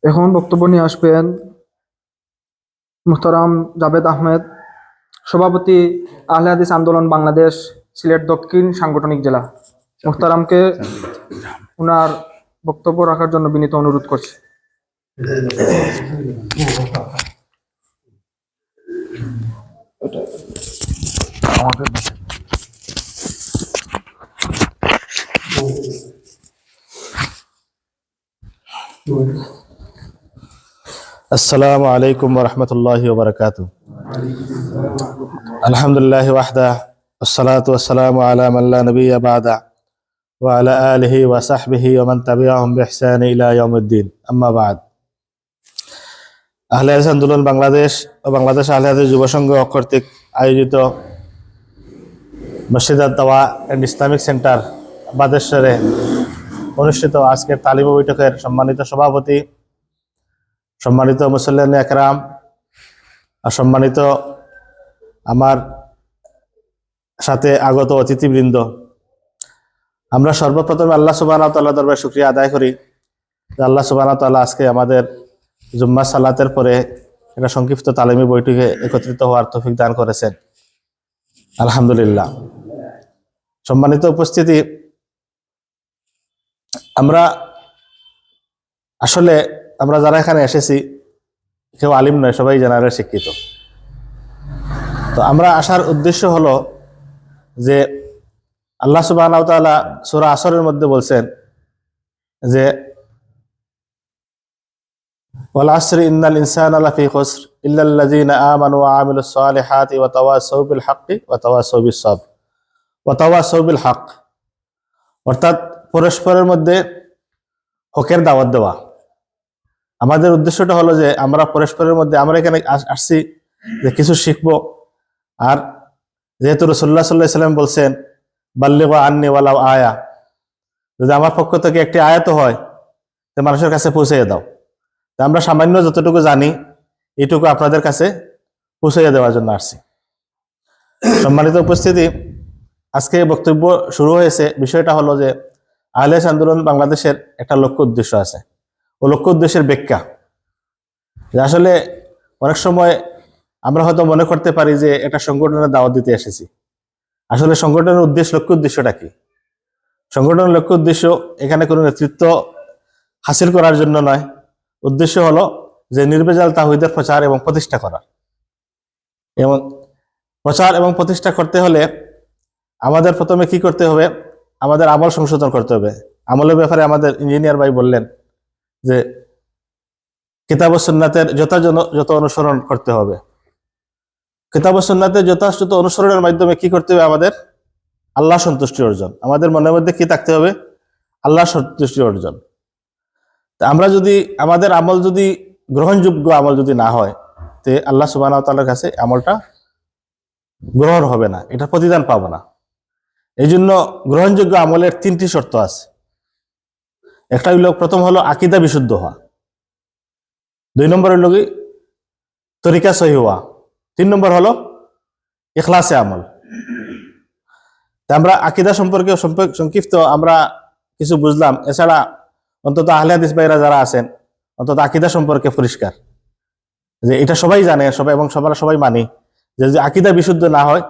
এখন বক্তব্য নিয়ে আসবেন মুহতারাম জাভেদ আহমেদ, সভাপতি আহলে হাদিস আন্দোলন বাংলাদেশ সিলেট দক্ষিণ সাংগঠনিক জেলা। মুহতারামকে ওনার বক্তব্য রাখার জন্য বিনীত অনুরোধ করছি। আসসালামু আলাইকুম ওয়া রাহমাতুল্লাহি ওয়া বারাকাতুহু। আলহামদুলিল্লাহি ওয়াহদা ওয়াসসালাতু ওয়াসসালামু আলা মান লা নাবিয়্যা বা'দা ওয়া আলা আলিহি ওয়া সাহবিহি ওয়া মান তাবি'আহুম বিইহসানি ইলা ইয়াউমিদ্দিন। আম্মা বা'দ। আহলে হাদিস আন্দোলন বাংলাদেশ ও বাংলাদেশ আহলে হাদিস যুব সংঘ কর্তৃক আয়োজিত মসজিদ আত-তাওয়া এন্ড ইসলামিক সেন্টার বাদেশ্বরে অনুষ্ঠিত আজকের তালিম বৈঠকের সম্মানিত সভাপতি, সম্মানিত মুসল্লিয়ান একরাম আর সম্মানিত আমার সাথে আগত অতিথিবৃন্দ, আমরা সর্বপ্রথমে আল্লাহ সুবহানাহু ওয়া তাআলার দরবারে শুকরিয়া আদায় করি যে আল্লাহ সুবহানাহু ওয়া তাআলা আজকে আমাদের জুম্মা সালাতের পরে একটা সংক্ষিপ্ত তালিমি বৈঠকে একত্রিত হওয়ার তৌফিক দান করেছেন। আলহামদুলিল্লাহ। সম্মানিত উপস্থিতি, আমরা যারা এখানে এসেছি কেউ আলিম নয়, সবাই জেনারেল শিক্ষিত। তো আমরা আসার উদ্দেশ্য হলো যে আল্লাহ সুবহানাহু ওয়া তাআলা সূরা আসরের মধ্যে বলছেন যে ওয়াল আসরি ইন্নাল ইনসানা লাফি খুসর ইল্লাল্লাযীনা আমানু ওয়া আমিলুস সালিহাতি ওয়া তাওয়াসাউ বিল হাক্কি ওয়া তাওয়াসাউ বিস সাবর ওয়া তাওয়াসাউ বিল হক। অর্থাৎ পরস্পরের মধ্যে হকের দাওয়াত দেওয়া। আমাদের উদ্দেশ্যটা হলো যে আমরা পরস্পরের মধ্যে, আমরা এখানে আসছি যে কিছু শিখবো। আর যেহেতু রাসূলুল্লাহ সাল্লাল্লাহু আলাইহি ওয়াসাল্লাম বলছেন বাল্লিগু আন্নী ওয়ালাউ আয়া, যদি আমার পক্ষ থেকে একটি আয়াত হয় তো মানুষের কাছে পৌঁছে দাও। তো আমরা সামান্য যতটুকু জানি এইটুকু আপনাদের কাছে পৌঁছে দেওয়ার জন্য আসছি। সম্মানিত উপস্থিতি, আজকে বক্তব্য শুরু হয়েছে, বিষয়টা হলো যে আহলে হাদিস আন্দোলন বাংলাদেশের একটা লক্ষ্য উদ্দেশ্য আছে। ও লক্ষ্য উদ্দেশ্যের ব্যাখ্যা যে আসলে অনেক সময় আমরা হয়তো মনে করতে পারি যে এটা সংগঠনের দাওয়াত দিতে এসেছি। আসলে সংগঠনের লক্ষ্য উদ্দেশ্যটা কি? সংগঠনের লক্ষ্য উদ্দেশ্য এখানে কোনো নেতৃত্ব হাসিল করার জন্য নয়। উদ্দেশ্য হলো যে নির্ভেজাল তাওহীদের প্রচার এবং প্রতিষ্ঠা করা। এবং প্রচার এবং প্রতিষ্ঠা করতে হলে আমাদের প্রথমে কি করতে হবে? আমাদের আমল সংশোধন করতে হবে। আমলের ব্যাপারে আমাদের ইঞ্জিনিয়ার ভাই বললেন যে কিতাব ও সুন্নাতের যথাযথ অনুসরণ করতে হবে। কিতাব ও সুন্নাতের যথাযথ অনুসরণের মাধ্যমে কি করতে হবে? আমাদের আল্লাহ সন্তুষ্টি অর্জন। আমাদের মনের মধ্যে কি থাকতে হবে? আল্লাহ সন্তুষ্টি অর্জন। তা আমরা যদি আমাদের আমল যদি গ্রহণযোগ্য আমল যদি না হয়, তে আল্লাহ সুবহানাহু ওয়া তাআলার কাছে আমলটা গ্রহণ হবে না, এটা প্রতিদান পাবো না। এই জন্য গ্রহণযোগ্য আমলের 3টি শর্ত আছে। একটা হলো, প্রথম হলো আকীদা বিশুদ্ধ হওয়া, 2 নম্বর হলো কি তরিকা সহিহ হওয়া, 3 নম্বর হলো ইখলাসে আমল। তা আমরা আকীদা সম্পর্কে সংক্ষিপ্ত আমরা কিছু বুঝলাম। এছাড়া অন্তত আহলে হাদিস ভাইরা যারা আছেন অন্তত আকীদা সম্পর্কে পরিষ্কার, যে এটা সবাই জানে এবং সবাই মানি যে যদি আকীদা বিশুদ্ধ না হয়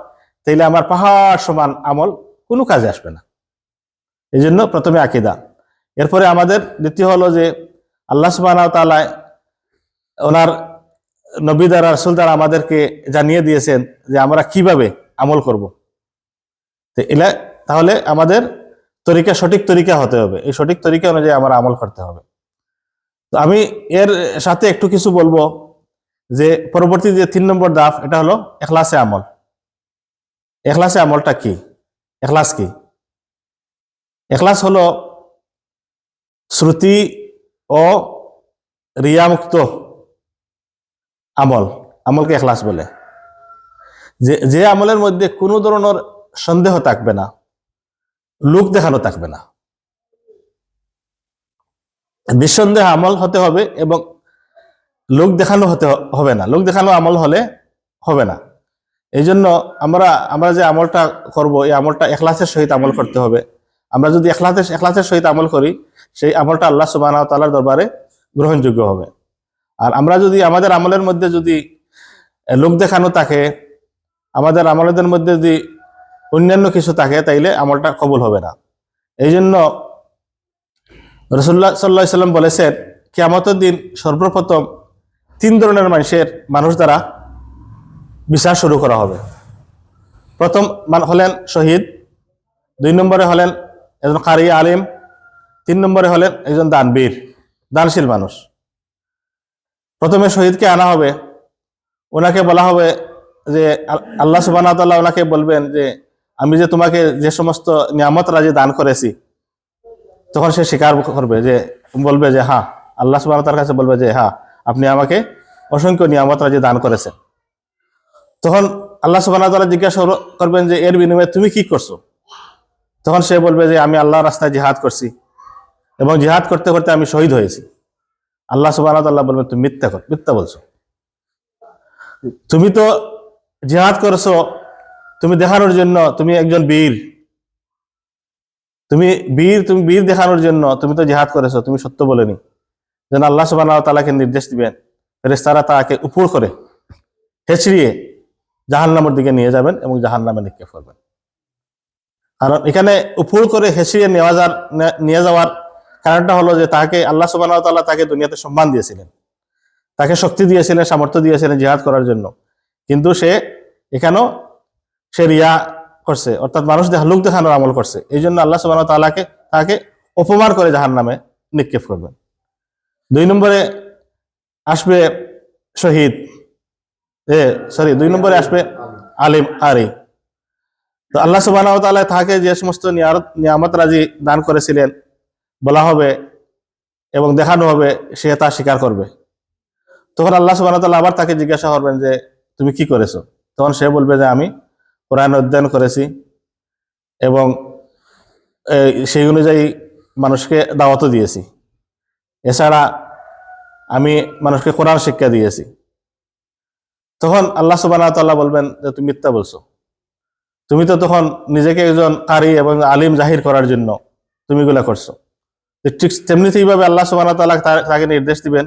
তাহলে আমার পাহাড় সমান আমল কোনো কাজে আসবে না। এই জন্য প্রথমে আকীদা। এরপরে আমাদের দ্বিতীয় হলো যে আল্লাহ সুবহানাহু ওয়া তাআলা ওনার নবী দ্বারা, রাসূল দ্বারা আমাদেরকে জানিয়ে দিয়েছেন যে আমরা কিভাবে আমল করব। তাহলে আমাদের সঠিক তরিকা হতে হবে। এই সঠিক তরিকা অনুযায়ী আমরা আমল করতে হবে। তো আমি এর সাথে একটু কিছু বলবো যে পরবর্তী যে 3 নম্বর ধাপ, এটা হলো ইখলাসে আমল। ইখলাসে আমলটা কি? ইখলাস কি? ইখলাস হলো শ্রুতি ও রিয়ামুক্ত আমলকে ইখলাস বলে। যে আমলের মধ্যে কোনো ধরনের সন্দেহ থাকবে না, লোক দেখানো থাকবে না, নিঃসন্দেহ আমল হতে হবে এবং লোক দেখানো হতে হবে না। লোক দেখানো আমল হলে হবে না। এই জন্য আমরা যে আমলটা করব, এই আমলটা ইখলাসের সহিত আমল করতে হবে। আমরা যদি ইখলাসের সহিত আমল করি, সেই আমলটা আল্লাহ সুবহানাহু ওয়া তাআলার দরবারে গ্রহণযোগ্য হবে। আর আমরা যদি আমাদের আমলের মধ্যে যদি লোক দেখানো থাকে, আমাদের আমলের মধ্যে যদি অন্যান্য কিছু থাকে, তাইলে আমলটা কবুল হবে না। এই জন্য রাসূলুল্লাহ সাল্লাল্লাহু আলাইহি ওয়াসাল্লাম বলেছেন, কিয়ামতের দিন সর্বপ্রথম 3 ধরনের মানুষ দ্বারা বিচার শুরু করা হবে। প্রথম হলেন শহীদ, 2 নম্বরে হলেন একজন কারি আলিম, 3 নম্বরে হলেন একজন দানবীর, দানশীল মানুষ। প্রথমে শহীদকে আনা হবে, ওনাকে বলা হবে যে আল্লাহ সুবহানাহু ওয়া তাআলা ওনাকে বলবেন যে আমি যে তোমাকে যে সমস্ত নিয়ামত রাজি দান করেছি, তখন সে স্বীকার করবে, যে বলবে যে হ্যাঁ, আল্লাহ সুবহানাহু ওয়া তাআলার কাছে বলবে যে হ্যাঁ, আপনি আমাকে অসংখ্য নিয়ামত রাজি দান করেছেন। তখন আল্লাহ সুবহানাহু ওয়া তাআলা জিজ্ঞাসা করবেন যে এর বিনিময়ে তুমি কি করছো? তখন সে বলবে যে আমি আল্লাহর রাস্তায় জিহাদ করছি এবং জিহাদ করতে করতে আমি শহীদ হয়েছি। আল্লাহ সুবহানাহু ওয়া তাআলা বলবেন তুমি মিথ্যা বলছো, তুমি তো জিহাদ করছো তুমি দেখানোর জন্য, তুমি একজন বীর, তুমি বীর দেখানোর জন্য তুমি তো জিহাদ করেছো, তুমি সত্য বলেনি। যেন আল্লাহ সুবহানাহু ওয়া তাআলাকে নির্দেশ দিবেন, ফেরেশতারা তাকে উপর করে হেঁচড়িয়ে জাহান্নামের দিকে নিয়ে যাবেন এবং জাহান্নামে নিক্ষেপ করবেন। কারণ এখানে উপর করে হেঁচড়িয়ে নিয়ে যাওয়ার কারণটা হলো যে তাকে আল্লাহ সুবহানাহু ওয়া তাআলা তাকে দুনিয়াতে সম্মান দিয়েছিলেন, তাকে শক্তি দিয়েছিলেন, সামর্থ্য দিয়েছিলেন জিহাদ করার জন্য। কিন্তু সে এখানেও সে রিয়া করছে, অর্থাৎ মানুষ লোক দেখানোর আমল করছে। এই জন্য আল্লাহ সুবহানাহু ওয়া তাআলা তাকে অপমান করে জাহান্নামে নিক্ষেপ করবেন। 2 নম্বরে আসবে শহীদ, 2 নম্বরে আসবে আলিম কারি। তো আল্লাহ সুবহানাহু ওয়া তাআলা তাকে যে সমস্ত নিয়ামত রাজি দান করেছিলেন বলা হবে এবং দেখানো হবে, সে তা স্বীকার করবে। তখন আল্লাহ সুবহানাহু ওয়া তাআলা আবার তাকে জিজ্ঞাসা করবেন যে তুমি কি করেছো? তখন সে বলবে যে আমি কোরআন অধ্যয়ন করেছি এবং সেই অনুযায়ী মানুষকে দাওয়াতও দিয়েছি, এছাড়া আমি মানুষকে কোরআন শিক্ষা দিয়েছি। তখন আল্লাহ সুবহানাহু ওয়া তাআলা বলবেন যে তুমি মিথ্যা বলছো, তুমি তো তখন নিজেকে একজন কারি এবং আলিম জাহির করার জন্য তুমি এগুলা করছো। ঠিক তেমনিভাবে আল্লাহ সুবহানাহু ওয়া তাআলা তাকে নির্দেশ দিবেন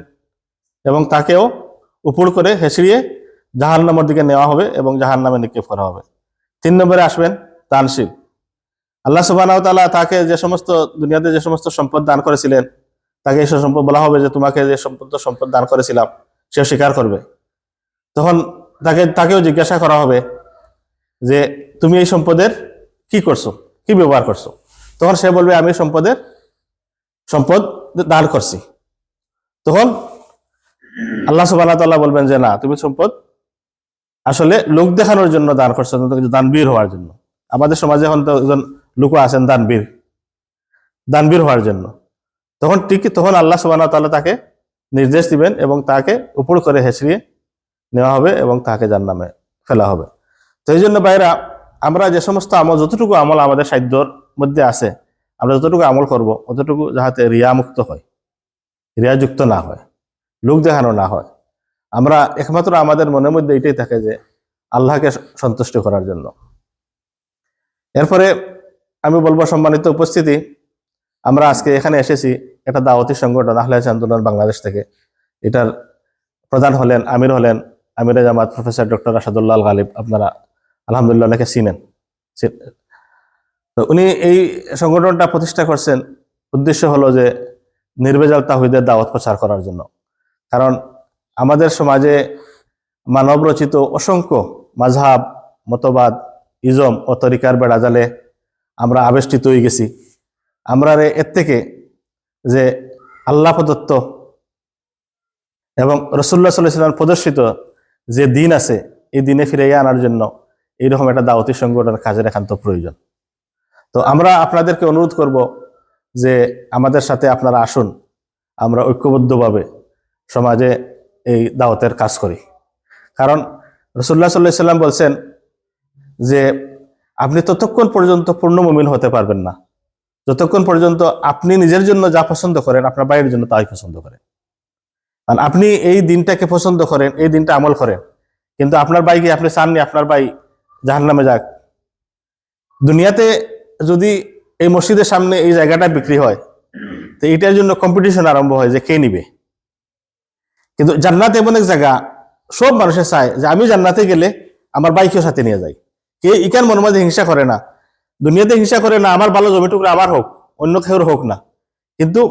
এবং তাকেও উপর করে হেঁচড়িয়ে জাহান্নামের দিকে নেওয়া হবে এবং জাহান্নামে নিক্ষেপ করা হবে। 3 নম্বরে আসবেন দানশীল। আল্লাহ সুবহানাহু ওয়া তাআলা তাকে যে সমস্ত দুনিয়াতে যে সমস্ত সম্পদ দান করেছিলেন, তাকে এই সম্পদ বলা হবে যে তোমাকে যে সম্পদ দান করেছিলাম, সে স্বীকার করবে। তখন তাকেও জিজ্ঞাসা করা হবে যে তুমি এই সম্পদের কি করছো, কি ব্যবহার করছো? তখন সে বলবে আমি সম্পদ দান করছি। তখন আল্লাহ সুবহানাহু ওয়া তাআলা বলবেন যে না, তুমি সম্পদ আসলে লোক দেখানোর জন্য দান করছো, দানবীর হওয়ার জন্য। আমাদের সমাজে এখন তো একজন লোক আছেন দানবীর হওয়ার জন্য। তখন আল্লাহ সুবহানাহু ওয়া তাআলা তাকে নির্দেশ দিবেন এবং তাকে উপর করে হেঁচড়িয়ে নেওয়া হবে এবং তাকে জাহান্নামে ফেলা হবে। তো এই জন্য ভাইরা, আমরা যে সমস্ত যতটুকু আমল আমাদের সাধ্যর মধ্যে আছে, আমরা যতটুকু আমল করব অতটুকু যাহাতে রিয়া মুক্ত হয়, রিয়াযুক্ত না হয়, লোক দেখানো না হয়। আমরা একমাত্র আমাদের মনের মধ্যে এটাই থাকে যে আল্লাহকে সন্তুষ্ট করার জন্য। এরপরে আমি বলবো, সম্মানিত উপস্থিতি, আমরা আজকে এখানে এসেছি একটা দাওয়াতি সংগঠন আহলে হাদিস আন্দোলন বাংলাদেশ থেকে। এটার প্রধান হলেন আমিরে জামাত প্রফেসর ডক্টর রাশেদুল্লাহ আল গালিব। আপনারা আলহামদুলিল্লাহ অনেকে চিনেন। তো উনি এই সংগঠনটা প্রতিষ্ঠা করছেন, উদ্দেশ্য হলো যে নির্ভেজাল তাওহীদের দাওয়াত প্রচার করার জন্য। কারণ আমাদের সমাজে মানব রচিত অসংখ্য মাযহাব, মতবাদ, ইজম ও তরিকার বেড়াজালে আমরা আবেষ্টিত হয়ে গেছি। আমরা এর থেকে যে আল্লাহ প্রদত্ত এবং রাসূলুল্লাহ সাল্লাল্লাহু আলাইহি ওয়াসাল্লাম প্রদর্শিত যে দিন আছে, এই দিনে ফিরিয়ে আনার জন্য এইরকম একটা দাওয়াতি সংগঠনের কাজের একান্ত প্রয়োজন। তো আমরা আপনাদেরকে অনুরোধ করব যে আমাদের সাথে আপনারা আসুন, আমরা ঐক্যবদ্ধভাবে সমাজে এই দাওয়াতের কাজ করি। কারণ রাসূলুল্লাহ সাল্লাল্লাহু আলাইহি ওয়াসাল্লাম বলছেন যে আপনি ততক্ষণ পর্যন্ত পূর্ণ মুমিন হতে পারবেন না যতক্ষণ পর্যন্ত আপনি নিজের জন্য যা পছন্দ করেন আপনার ভাইয়ের জন্য তাই পছন্দ করেন। কারণ আপনি এই দিনটাকে পছন্দ করেন, এই দিনটা আমল করেন, কিন্তু আপনার ভাইকে আপনি চাননি আপনার ভাই জাহান্নামে যাক। দুনিয়াতে যদি এই মসজিদের সামনে এই জায়গাটা বিক্রি হয়, তো এটার জন্য কম্পিটিশন আরম্ভ হয় যে কে নিবে, কিন্তু জান্নাত এমন এক জায়গা, সব মানুষে চায় যে আমি জান্নাতে গেলে আমার বাইকেও সাথে নিয়ে যাই। কে ইকান মনের মধ্যে হিংসা করে না, দুনিয়াতে হিংসা করে না, আমার ভালো জমি টুকরা আমার হোক, অন্য কেউর হোক না। কিন্তু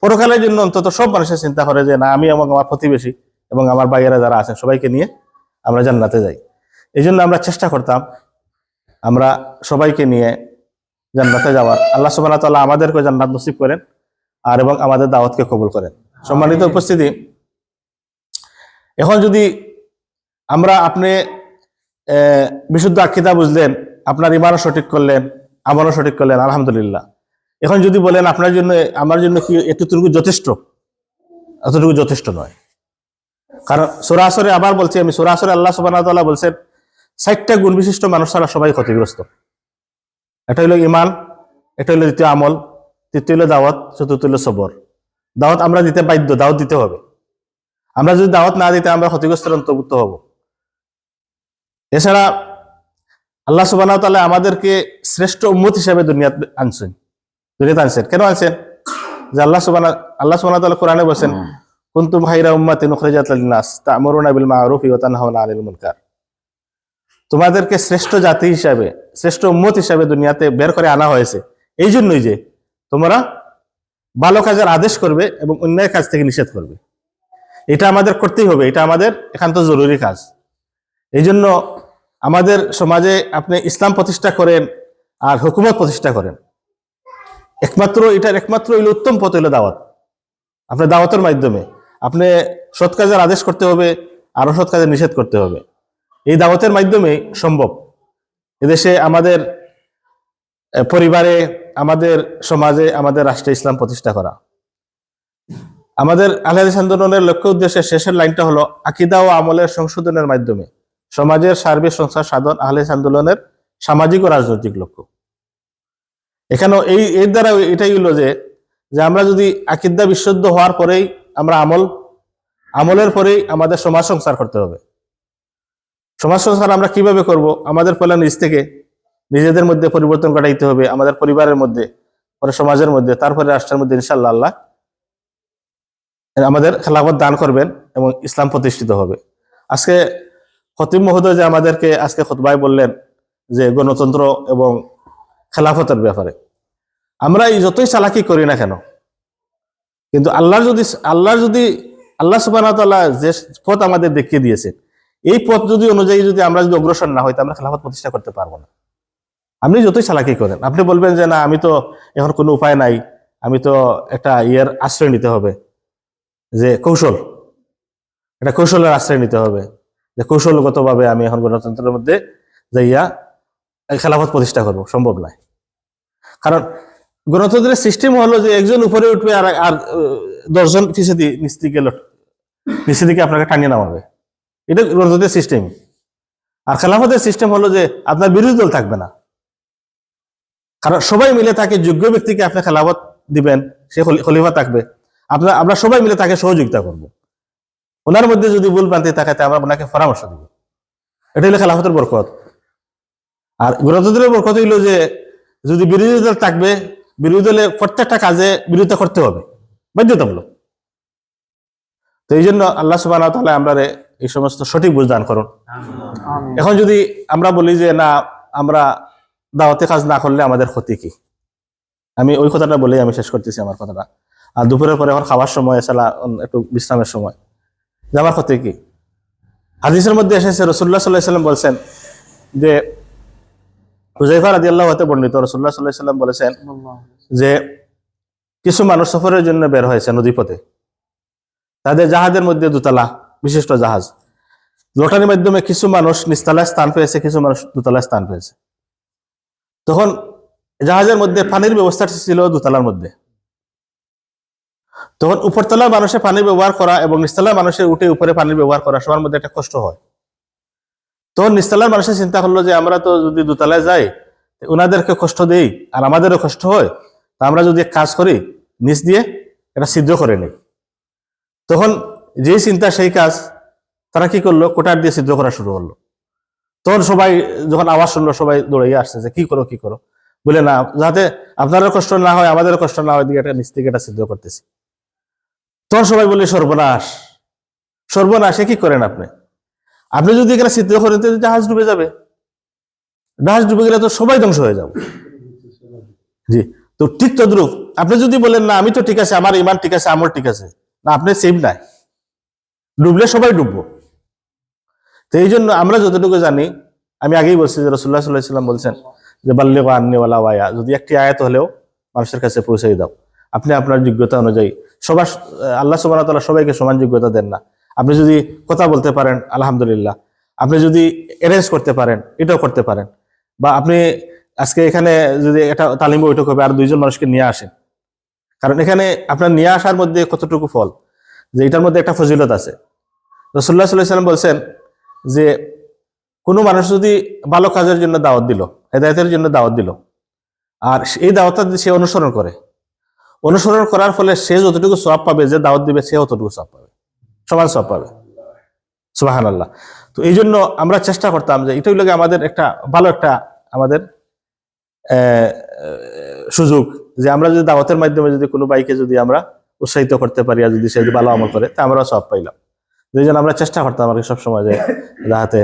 পরকালের জন্য অন্তত সব মানুষের চিন্তা করে যে না, আমি এবং আমার প্রতিবেশী এবং আমার বাইরেরা যারা আছেন সবাইকে নিয়ে আমরা জান্নাতে যাই। এই জন্য আমরা চেষ্টা করতাম আমরা সবাইকে নিয়ে জান্নাতে যাওয়ার। আল্লাহ সুবহানাহু ওয়া তাআলা আমাদেরকে জান্নাত নসিব করেন আর এবং আমাদের দাওয়াতকে কবুল করেন। সম্মানিত উপস্থিতি, এখন যদি আপনি বিশুদ্ধ আকীদা বুঝলেন, আপনার ঈমানও সঠিক করলেন, আমলও সঠিক করলেন, আলহামদুলিল্লাহ। এখন যদি বলেন আপনার জন্য আমার জন্য কি এতটুকু যথেষ্ট, এতটুকু যথেষ্ট নয়। কারণ সূরা আসরে আবার বলছি আমি, সূরা আসরে আল্লাহ সুবহানাহু ওয়া তাআলা বলছেন 60টা গুণ বিশিষ্ট মানুষ ছাড়া সবাই ক্ষতিগ্রস্ত। এটা হলো ঈমান, এটা হলো দ্বিতীয় আমল, তৃতীয় হলো দাওয়াত, চতুর্থ হলো সবর। দাওয়াত আমরা দিতে বাধ্য, দাওয়াত দিতে হবে। আমরা যদি দাওয়াত না দিতে আমরা ক্ষতিগ্রস্তের অন্তর্ভুক্ত হব। এছাড়া আল্লাহ সুবহানাহু ওয়া তাআলা আমাদেরকে শ্রেষ্ঠ উম্মত হিসেবে দুনিয়াতে আনছেন। কেন আনছেন? যে আল্লাহ সুবহানাহু ওয়া তাআলা কোরআনে বলেছেন, কুনতুম খায়রা উম্মাতিন উখরিজাত লিন-নাস তা'মুরুনা বিল মা'রুফি ওয়া তানহাউনা আনিল মুনকার। তোমাদেরকে শ্রেষ্ঠ জাতি হিসাবে, শ্রেষ্ঠ উম্মত হিসাবে দুনিয়াতে বের করে আনা হয়েছে এই জন্যই যে তোমরা ভালো কাজের আদেশ করবে এবং অন্যায় কাজ থেকে নিষেধ করবে। এটা আমাদের করতেই হবে, এটা আমাদের একান্ত জরুরি কাজ। এই জন্য আমাদের সমাজে আপনি ইসলাম প্রতিষ্ঠা করেন আর হুকুমত প্রতিষ্ঠা করেন, এটার একমাত্র হইল উত্তম পথ হইল দাওয়াত। আপনার দাওয়াতের মাধ্যমে আপনি সৎ কাজের আদেশ করতে হবে, আরো সৎ কাজের নিষেধ করতে হবে। এই দাওয়াতের মাধ্যমে সম্ভব এদেশে আমাদের পরিবারে, আমাদের সমাজে, আমাদের রাষ্ট্রে ইসলাম প্রতিষ্ঠা করা। আমাদের আহলে হাদিস আন্দোলনের লক্ষ্য উদ্দেশ্যের শেষের লাইনটা হলো আকীদা ও আমলের সংশোধনের মাধ্যমে সমাজের সার্বিক সংস্কার সাধন আহলে হাদিস আন্দোলনের সামাজিক ও রাজনৈতিক লক্ষ্য। এখানেও এর দ্বারা এটাই হলো যে আমরা যদি আকীদা বিশুদ্ধ হওয়ার পরেই আমরা আমলের পরেই আমাদের সমাজ সংস্কার করতে হবে। সমাজ সংস্কার আমরা কিভাবে করব? আমাদের পয়লা নিজ থেকে নিজেদের মধ্যে পরিবর্তন ঘটাইতে হবে, আমাদের পরিবারের মধ্যে, পরে সমাজের মধ্যে, তারপরে রাষ্ট্রের মধ্যে। ইনশাআল্লাহ আল্লাহ আমাদের খেলাফত দান করবেন এবং ইসলাম প্রতিষ্ঠিত হবে। আজকে খতিব মহোদয় যে আমাদেরকে আজকে খুতবায় বললেন যে গণতন্ত্র এবং খেলাফতের ব্যাপারে, আমরা এই যতই চালাকি করি না কেন, কিন্তু আল্লাহ সুবহানাহু ওয়া তাআলা যে পথ আমাদের দেখিয়ে দিয়েছে, এই পথ অনুযায়ী আমরা যদি অগ্রসর না হই, আমরা খেলাফত প্রতিষ্ঠা করতে পারবো না। আপনি যতই চালাকি করেন, আপনি বলবেন যে না, আমি তো এখন কোনো উপায় নাই, আমি তো একটা আশ্রয় নিতে হবে, যে এটা কৌশলের আশ্রয় নিতে হবে, যে কৌশলগত ভাবে আমি এখন গণতন্ত্রের মধ্যে যাইয়া খেলাফত প্রতিষ্ঠা করবো। সম্ভব নয়। কারণ গণতন্ত্রের সিস্টেম হলো যে একজন উপরে উঠবে আর 10 জন নিচে দিকে আপনাকে টানিয়ে নামাবে। এটা গণতন্ত্রের সিস্টেম। আর খেলাফতের সিস্টেম হলো যে আপনার বিরোধী দল থাকবে না, কারণ সবাই মিলে তাকে, যোগ্য ব্যক্তিকে আপনি খেলাফত দিবেন, সে খলিফা থাকবে, আমরা সবাই মিলে তাকে সহযোগিতা করব। ওনার মধ্যে যদি ভুল ভ্রান্তি থাকে আমরা ওনাকে পরামর্শ দিব। এটা হলো খেলাফতের বরকত। আর গণতন্ত্রের বরকত হইল যে যদি বিরোধী দল থাকবে, বিরোধী দলে প্রত্যেকটা কাজে বিরোধিতা করতে হবে, বাধ্যতামূলক। তো এই জন্য আল্লাহ সুবহানাহু ওয়া তাআলা আমরা এই সমস্ত সঠিক বুঝ দান করুন। এখন যদি আমরা বলি যে না, আমরা দাওয়াতে কাজ না করলে আমাদের ক্ষতি কি, আমি ওই কথাটা বলেই আমি শেষ করতেছি আমার কথাটা। আর দুপুরের পরে এখন খাওয়ার সময়, একটু বিশ্রামের সময়, যে আমার ক্ষতি কি? হাদিসের মধ্যে এসেছে, রাসূলুল্লাহ সাল্লাল্লাহু আলাইহি ওয়াসাল্লাম বলছেন যে, হুযায়ফা রাদিয়াল্লাহু আনহু বর্ণিত, রাসূলুল্লাহ সাল্লাল্লাহু আলাইহি ওয়াসাল্লাম বলেছেন যে কিছু মানুষ সফরের জন্য বের হয়েছে নদীপথে, তাদের জাহাজের মধ্যে দোতলা বিশিষ্ট জাহাজ, লটারির মাধ্যমে কিছু মানুষ নিচতলায় স্থান পেয়েছে, কিছু মানুষ দোতলায় স্থান পেয়েছে। তখন জাহাজের মধ্যে পানির ব্যবস্থা ছিল দোতলার মধ্যে। তখন উপরতলার মানুষের পানি ব্যবহার করা এবং নিচতলার মানুষের উঠে উপরে পানির ব্যবহার করা সবার মধ্যে একটা কষ্ট হয়। তখন নিচতলার মানুষের চিন্তা করলো যে আমরা তো যদি দোতলায় যাই, ওনাদেরকে কষ্ট দেই আর আমাদেরও কষ্ট হয়, তা আমরা যদি কাজ করি, নিচ দিয়ে এটা ছিদ্র করে নেই। তখন যেই চিন্তা সেই কাজ, তারা কি করলো, কোটার দিয়ে ছিদ্র করা শুরু করলো। তখন সবাই যখন আওয়াজ শুনলো, সবাই দৌড়াইয়া আসছে যে কি করো বলে, না, যাতে আপনারও কষ্ট না হয় আমাদেরও কষ্ট না হয়, দিকে একটা নিচ থেকে এটা ছিদ্র করতেছি। তখন সবাই বলে সর্বনাশ, সর্বনাশে কি করেন আপনি? আপনি যদি এখানে চিন্তা করেন তো জাহাজ ডুবে যাবে, জাহাজ ডুবে গেলে তো সবাই ধ্বংস হয়ে যাবে। জি, তো ঠিক তদ্রুপ আপনি যদি বলেন না আমি তো ঠিক আছে, আমার ইমান ঠিক আছে, আমল ঠিক আছে, না আপনি সেভ নাই, ডুবলে সবাই ডুববো। তো এই জন্য আমরা যতটুকু জানি, আমি আগেই বলছি যে রাসূলুল্লাহ সাল্লাল্লাহু আলাইহি ওয়াসাল্লাম বলছেন যে বাল্লিগু আন্নী ওয়ালাউ আয়া, যদি একটি আয়াত হলেও মানুষের কাছে পৌঁছে দাও। আপনি আপনার যোগ্যতা অনুযায়ী, সবার আল্লাহ সুবহানাহু ওয়া তাআলা সবাইকে সমান যোগ্যতা দেন না। আপনি যদি কথা বলতে পারেন আলহামদুলিল্লাহ, আপনি যদি অ্যারেঞ্জ করতে পারেন এটাও করতে পারেন, বা আপনি আজকে এখানে যদি একটা তালিম বৈঠক হবে আর 2 জন মানুষকে নিয়ে আসেন, কারণ এখানে আপনার নিয়ে আসার মধ্যে কতটুকু ফল, যে এটার মধ্যে একটা ফজিলত আছে। রাসূলুল্লাহ সাল্লাল্লাহু আলাইহি ওয়াসাল্লাম বলছেন যে কোনো মানুষ যদি ভালো কাজের জন্য দাওয়াত দিল, হেদায়েতের জন্য দাওয়াত দিল, আর এই দাওয়াতটা যদি সে অনুসরণ করে, অনুসরণ করার ফলে সে যতটুকু সওয়াব পাবে, যে দাওয়াত দিবে সে অতটুকু সওয়াব পাবে, সমান সওয়াব পাবে। সুবহানাল্লাহ। তো এই জন্য আমরা চেষ্টা করতাম যে এটাই লাগে আমাদের একটা ভালো একটা আমাদের সুযোগ, যে আমরা যদি দাওয়াতের মাধ্যমে যদি কোনো ভাইকে যদি আমরা উৎসাহিত করতে পারি আর যদি সে যদি ভালো আমল করে, তা আমরাও সওয়াব পাইলাম। এই জন্য আমরা চেষ্টা করতাম আর কি সবসময় যে যাহাতে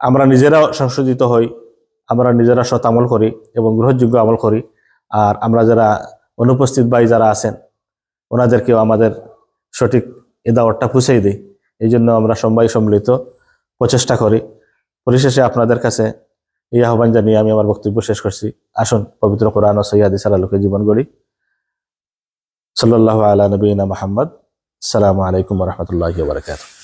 আমরা নিজেরাও সংশোধিত হই, আমরা নিজেরা সৎ আমল করি এবং গ্রহণযোগ্য আমল করি, আর আমরা যারা অনুপস্থিত ভাই যারা আছেন ওনাদেরকেও আমাদের সঠিক এই দাওয়াতটা পৌঁছেই দিই। এই জন্য আমরা সবাই সম্মিলিত প্রচেষ্টা করি। পরিশেষে আপনাদের কাছে এই আহ্বান জানিয়ে আমি আমার বক্তব্য শেষ করছি। আসুন পবিত্র কোরআন ও সহিহ হাদিসের আলোকে জীবন গড়ি। সাল্লাল্লাহু আলা নবিয়িনা মুহাম্মদ। আসসালামু আলাইকুম ওয়া রাহমাতুল্লাহি ওয়া বারাকাতুহু।